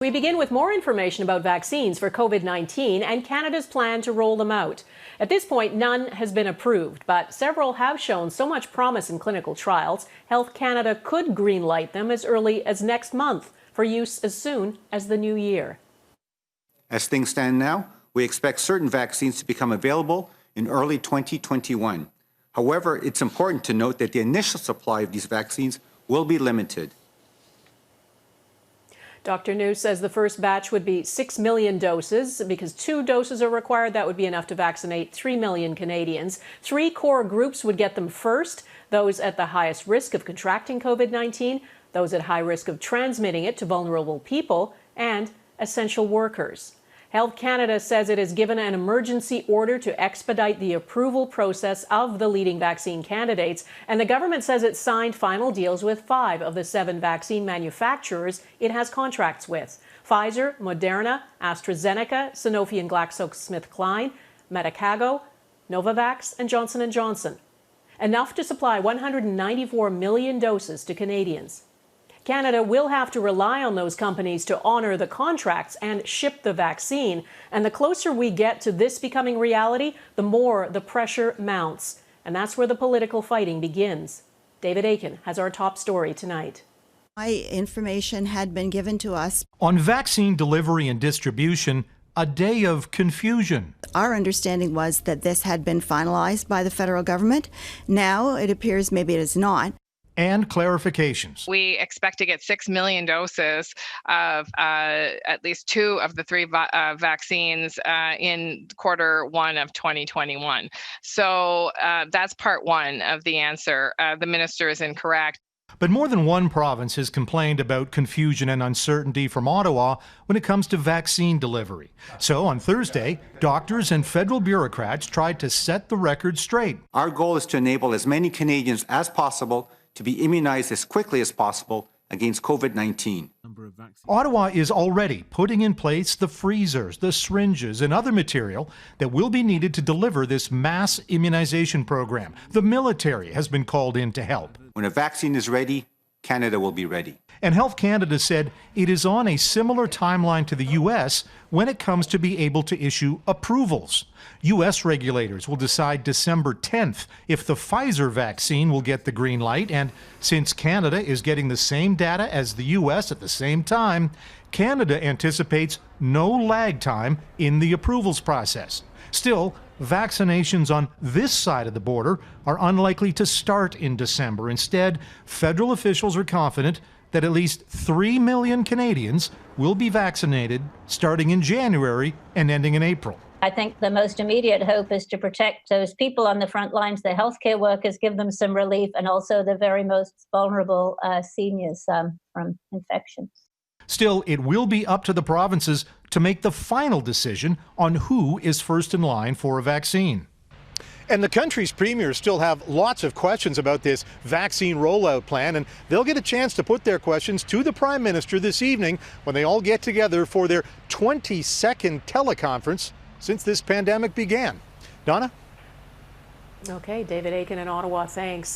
We begin with more information about vaccines for COVID-19 and Canada's plan to roll them out. At this point, none has been approved, but several have shown so much promise in clinical trials, Health Canada could greenlight them as early as next month for use as soon as the new year. As things stand now, we expect certain vaccines to become available in early 2021. However, it's important to note that the initial supply of these vaccines will be limited. Dr. New says the first batch would be 6 million doses. Because 2 doses are required, that would be enough to vaccinate 3 million Canadians. 3 core groups would get them first: those at the highest risk of contracting COVID-19, those at high risk of transmitting it to vulnerable people, and essential workers. Health Canada says it has given an emergency order to expedite the approval process of the leading vaccine candidates, and the government says it signed final deals with 5 of the 7 vaccine manufacturers it has contracts with: Pfizer, Moderna, AstraZeneca, Sanofi and GlaxoSmithKline, Medicago, Novavax, and Johnson & Johnson. Enough to supply 194 million doses to Canadians. Canada will have to rely on those companies to honor the contracts and ship the vaccine. And the closer we get to this becoming reality, the more the pressure mounts. And that's where the political fighting begins. David Akin has our top story tonight. Information had been given to us on vaccine delivery and distribution. A day of confusion. Our understanding was that this had been finalized by the federal government. Now it appears maybe it is not. And clarifications. We expect to get 6 million doses of at least 2 of the 3 vaccines in Q1 of 2021. So that's part 1 of the answer. The minister is incorrect. But more than one province has complained about confusion and uncertainty from Ottawa when it comes to vaccine delivery. So on Thursday, doctors and federal bureaucrats tried to set the record straight. Our goal is to enable as many Canadians as possible to be immunized as quickly as possible against COVID-19. Ottawa is already putting in place the freezers, the syringes, and other material that will be needed to deliver this mass immunization program. The military has been called in to help. When a vaccine is ready, Canada will be ready. And Health Canada said it is on a similar timeline to the U.S. when it comes to be able to issue approvals. U.S. regulators will decide December 10th if the Pfizer vaccine will get the green light. And since Canada is getting the same data as the U.S. at the same time, Canada anticipates no lag time in the approvals process. Still, vaccinations on this side of the border are unlikely to start in December. Instead, federal officials are confident that at least 3 million Canadians will be vaccinated starting in January and ending in April. I think the most immediate hope is to protect those people on the front lines, the healthcare workers, give them some relief, and also the very most vulnerable seniors from infections. Still, it will be up to the provinces to make the final decision on who is first in line for a vaccine. And the country's premiers still have lots of questions about this vaccine rollout plan, and they'll get a chance to put their questions to the Prime Minister this evening when they all get together for their 22nd teleconference since this pandemic began. Donna? Okay, David Akin in Ottawa, thanks.